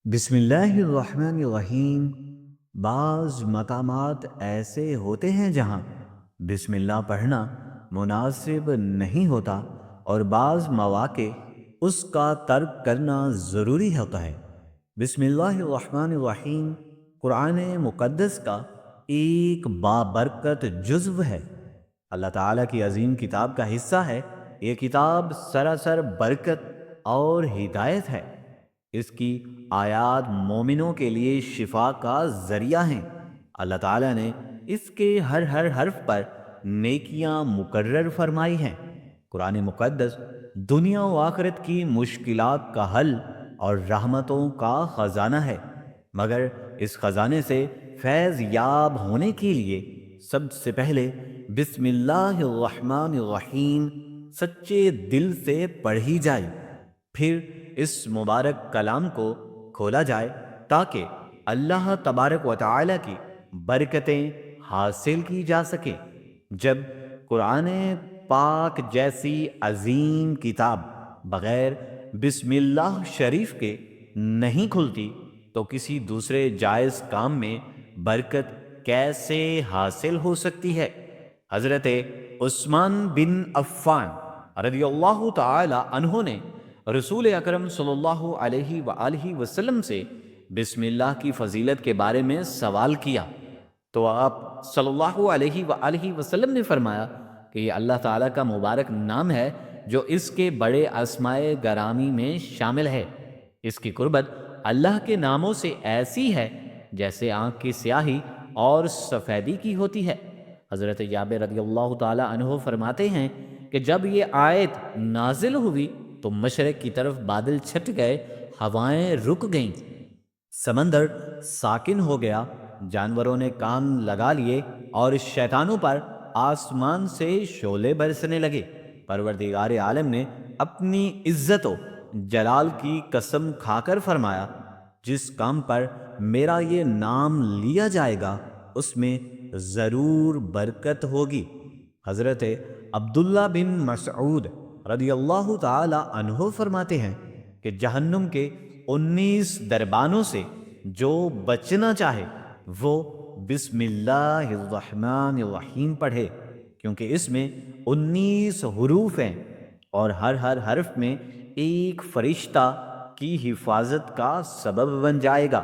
بسم اللہ الرحمن الرحیم۔ بعض مقامات ایسے ہوتے ہیں جہاں بسم اللہ پڑھنا مناسب نہیں ہوتا، اور بعض مواقع اس کا ترک کرنا ضروری ہوتا ہے۔ بسم اللہ الرحمن الرحیم قرآن مقدس کا ایک بابرکت جزو ہے، اللہ تعالیٰ کی عظیم کتاب کا حصہ ہے۔ یہ کتاب سراسر برکت اور ہدایت ہے۔ اس کی آیات مومنوں کے لیے شفا کا ذریعہ ہیں۔ اللہ تعالیٰ نے اس کے ہر حرف پر نیکیاں مقرر فرمائی ہیں۔ قرآن مقدس دنیا و آخرت کی مشکلات کا حل اور رحمتوں کا خزانہ ہے، مگر اس خزانے سے فیض یاب ہونے کے لیے سب سے پہلے بسم اللہ الرحمن الرحیم سچے دل سے پڑھی جائے، پھر اس مبارک کلام کو کھولا جائے تاکہ اللہ تبارک و تعالی کی برکتیں حاصل کی جا سکیں۔ جب قرآن پاک جیسی عظیم کتاب بغیر بسم اللہ شریف کے نہیں کھلتی تو کسی دوسرے جائز کام میں برکت کیسے حاصل ہو سکتی ہے؟ حضرت عثمان بن عفان رضی اللہ تعالی عنہ نے رسول اکرم صلی اللہ علیہ وآلہ وسلم سے بسم اللہ کی فضیلت کے بارے میں سوال کیا، تو آپ صلی اللہ علیہ وآلہ وسلم نے فرمایا کہ یہ اللہ تعالیٰ کا مبارک نام ہے جو اس کے بڑے اسمائے گرامی میں شامل ہے۔ اس کی قربت اللہ کے ناموں سے ایسی ہے جیسے آنکھ کی سیاہی اور سفیدی کی ہوتی ہے۔ حضرت جابر رضی اللہ تعالی عنہ فرماتے ہیں کہ جب یہ آیت نازل ہوئی تو مشرق کی طرف بادل چھٹ گئے، ہوائیں رک گئیں، سمندر ساکن ہو گیا، جانوروں نے کان لگا لیے اور شیطانوں پر آسمان سے شعلے برسنے لگے۔ پروردگار عالم نے اپنی عزت و جلال کی قسم کھا کر فرمایا، جس کام پر میرا یہ نام لیا جائے گا اس میں ضرور برکت ہوگی۔ حضرت عبداللہ بن مسعود رضی اللہ تعالی عنہ فرماتے ہیں کہ جہنم کے 19 دربانوں سے جو بچنا چاہے وہ بسم اللہ الرحمن الرحیم پڑھے، کیونکہ اس میں 19 حروف ہیں اور ہر حرف میں ایک فرشتہ کی حفاظت کا سبب بن جائے گا۔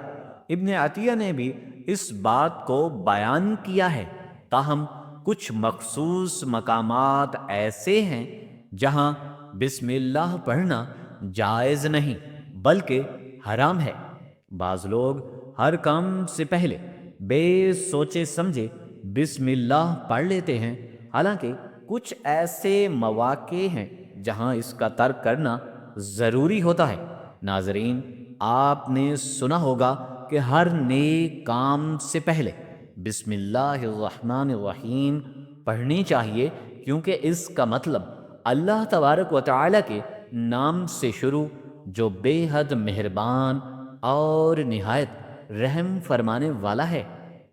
ابن عطیہ نے بھی اس بات کو بیان کیا ہے، تاہم کچھ مخصوص مقامات ایسے ہیں جہاں بسم اللہ پڑھنا جائز نہیں بلکہ حرام ہے۔ بعض لوگ ہر کام سے پہلے بے سوچے سمجھے بسم اللہ پڑھ لیتے ہیں، حالانکہ کچھ ایسے مواقع ہیں جہاں اس کا ترک کرنا ضروری ہوتا ہے۔ ناظرین، آپ نے سنا ہوگا کہ ہر نیک کام سے پہلے بسم اللہ الرحمن الرحیم پڑھنی چاہیے، کیونکہ اس کا مطلب اللہ تبارک و تعالی کے نام سے شروع جو بے حد مہربان اور نہایت رحم فرمانے والا ہے،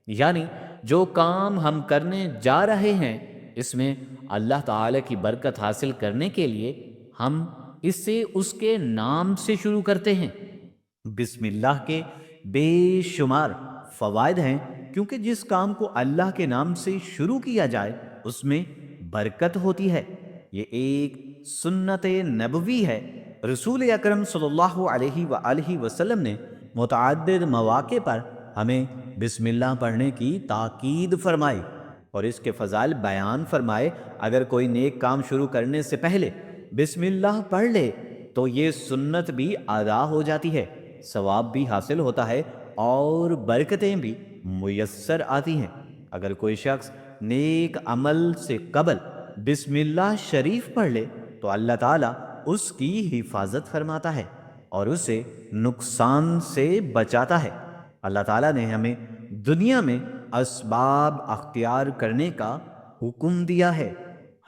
یعنی جو کام ہم کرنے جا رہے ہیں اس میں اللہ تعالی کی برکت حاصل کرنے کے لیے ہم اسے اس کے نام سے شروع کرتے ہیں۔ بسم اللہ کے بے شمار فوائد ہیں، کیونکہ جس کام کو اللہ کے نام سے شروع کیا جائے اس میں برکت ہوتی ہے۔ یہ ایک سنت نبوی ہے۔ رسول اکرم صلی اللہ علیہ وآلہ وسلم نے متعدد مواقع پر ہمیں بسم اللہ پڑھنے کی تاکید فرمائی اور اس کے فضائل بیان فرمائے۔ اگر کوئی نیک کام شروع کرنے سے پہلے بسم اللہ پڑھ لے تو یہ سنت بھی ادا ہو جاتی ہے، ثواب بھی حاصل ہوتا ہے اور برکتیں بھی میسر آتی ہیں۔ اگر کوئی شخص نیک عمل سے قبل بسم اللہ شریف پڑھ لے تو اللہ تعالیٰ اس کی حفاظت فرماتا ہے اور اسے نقصان سے بچاتا ہے۔ اللہ تعالیٰ نے ہمیں دنیا میں اسباب اختیار کرنے کا حکم دیا ہے۔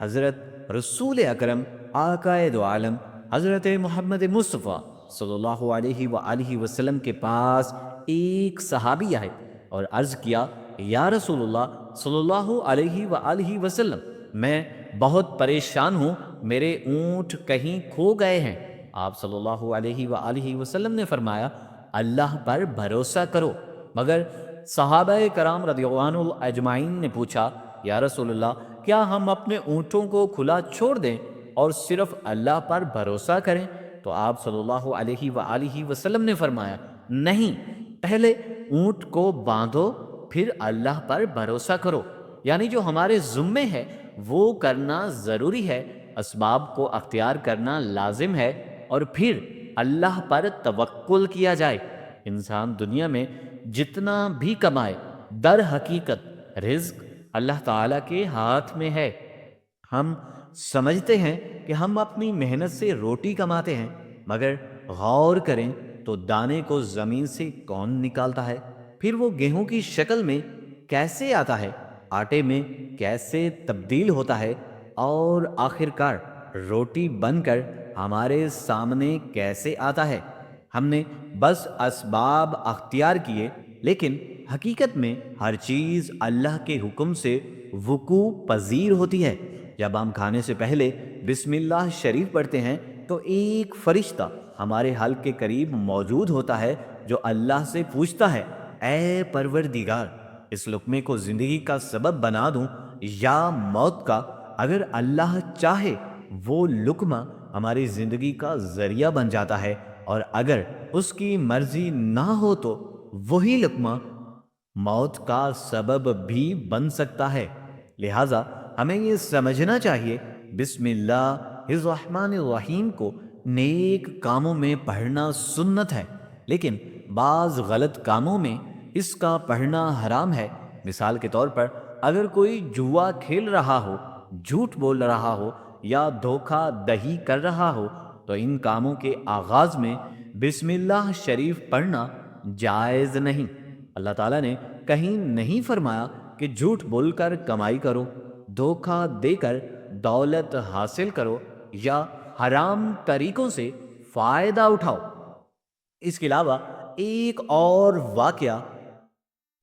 حضرت رسول اکرم آقائد عالم حضرت محمد مصطفیٰ صلی اللہ علیہ وآلہ وسلم کے پاس ایک صحابی آئے اور عرض کیا، یا رسول اللہ صلی اللہ علیہ وآلہ وسلم، میں بہت پریشان ہوں، میرے اونٹ کہیں کھو گئے ہیں۔ آپ صلی اللہ علیہ وآلہ وسلم نے فرمایا، اللہ پر بھروسہ کرو۔ مگر صحابہ کرام رضی اللہ عنہ اجمعین نے پوچھا، یا رسول اللہ، کیا ہم اپنے اونٹوں کو کھلا چھوڑ دیں اور صرف اللہ پر بھروسہ کریں؟ تو آپ صلی اللہ علیہ وآلہ وسلم نے فرمایا، نہیں، پہلے اونٹ کو باندھو پھر اللہ پر بھروسہ کرو۔ یعنی جو ہمارے ذمے ہے وہ کرنا ضروری ہے، اسباب کو اختیار کرنا لازم ہے، اور پھر اللہ پر توکل کیا جائے۔ انسان دنیا میں جتنا بھی کمائے، در حقیقت رزق اللہ تعالیٰ کے ہاتھ میں ہے۔ ہم سمجھتے ہیں کہ ہم اپنی محنت سے روٹی کماتے ہیں، مگر غور کریں تو دانے کو زمین سے کون نکالتا ہے؟ پھر وہ گیہوں کی شکل میں کیسے آتا ہے، آٹے میں کیسے تبدیل ہوتا ہے، اور آخر کار روٹی بن کر ہمارے سامنے کیسے آتا ہے؟ ہم نے بس اسباب اختیار کیے، لیکن حقیقت میں ہر چیز اللہ کے حکم سے وقوع پذیر ہوتی ہے۔ جب ہم کھانے سے پہلے بسم اللہ شریف پڑھتے ہیں تو ایک فرشتہ ہمارے حلق کے قریب موجود ہوتا ہے جو اللہ سے پوچھتا ہے، اے پروردگار، اس لقمے کو زندگی کا سبب بنا دوں یا موت کا؟ اگر اللہ چاہے وہ لقمہ ہماری زندگی کا ذریعہ بن جاتا ہے، اور اگر اس کی مرضی نہ ہو تو وہی لقمہ موت کا سبب بھی بن سکتا ہے۔ لہٰذا ہمیں یہ سمجھنا چاہیے، بسم اللہ الرحمن الرحیم کو نیک کاموں میں پڑھنا سنت ہے، لیکن بعض غلط کاموں میں اس کا پڑھنا حرام ہے۔ مثال کے طور پر اگر کوئی جوا کھیل رہا ہو، جھوٹ بول رہا ہو یا دھوکہ دہی کر رہا ہو تو ان کاموں کے آغاز میں بسم اللہ شریف پڑھنا جائز نہیں۔ اللہ تعالیٰ نے کہیں نہیں فرمایا کہ جھوٹ بول کر کمائی کرو، دھوکہ دے کر دولت حاصل کرو یا حرام طریقوں سے فائدہ اٹھاؤ۔ اس کے علاوہ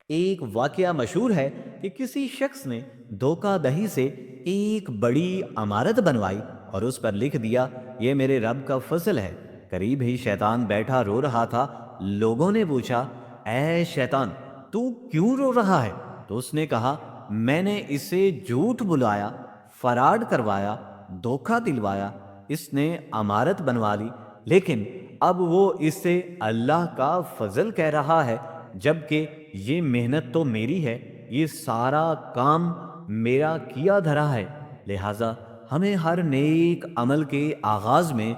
ایک واقعہ مشہور ہے کہ کسی شخص نے دھوکہ دہی سے ایک بڑی عمارت بنوائی اور اس پر لکھ دیا، یہ میرے رب کا فضل ہے۔ قریب ہی شیطان بیٹھا رو رہا تھا۔ لوگوں نے پوچھا، اے شیطان، تو کیوں رو رہا ہے؟ تو اس نے کہا، میں نے اسے جھوٹ بلایا، فراڈ کروایا، دھوکہ دلوایا، اس نے عمارت بنوا لی، لیکن اب وہ اسے اللہ کا فضل کہہ رہا ہے، جبکہ یہ محنت تو میری ہے، یہ سارا کام میرا کیا دھرا ہے۔ لہٰذا ہمیں ہر نیک عمل کے آغاز میں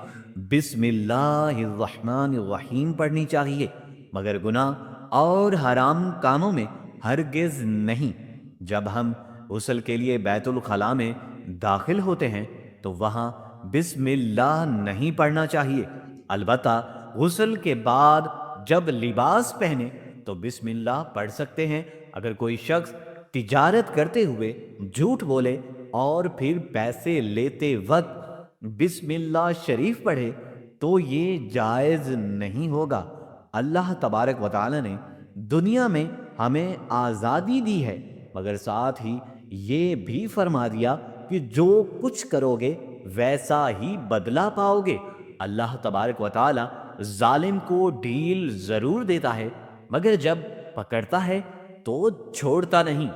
بسم اللہ الرحمن الرحیم پڑھنی چاہیے، مگر گناہ اور حرام کاموں میں ہرگز نہیں۔ جب ہم غسل کے لیے بیت الخلاء میں داخل ہوتے ہیں تو وہاں بسم اللہ نہیں پڑھنا چاہیے۔ البتہ غسل کے بعد جب لباس پہنے تو بسم اللہ پڑھ سکتے ہیں۔ اگر کوئی شخص تجارت کرتے ہوئے جھوٹ بولے اور پھر پیسے لیتے وقت بسم اللہ شریف پڑھے تو یہ جائز نہیں ہوگا۔ اللہ تبارک و تعالی نے دنیا میں ہمیں آزادی دی ہے، مگر ساتھ ہی یہ بھی فرما دیا کہ جو کچھ کرو گے ویسا ہی بدلہ پاؤ گے۔ اللہ تبارک و تعالی ظالم کو ڈھیل ضرور دیتا ہے، مگر جب پکڑتا ہے تو چھوڑتا نہیں۔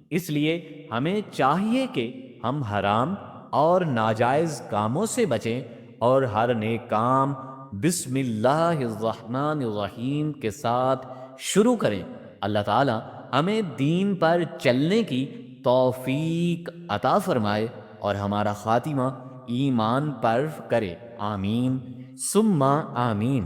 اس لیے ہمیں چاہیے کہ ہم حرام اور ناجائز کاموں سے بچیں اور ہر نیک کام بسم اللہ الرحمن الرحیم کے ساتھ شروع کریں۔ اللہ تعالی ہمیں دین پر چلنے کی توفیق عطا فرمائے اور ہمارا خاتمہ ایمان پر کرے، آمین ثم آمین۔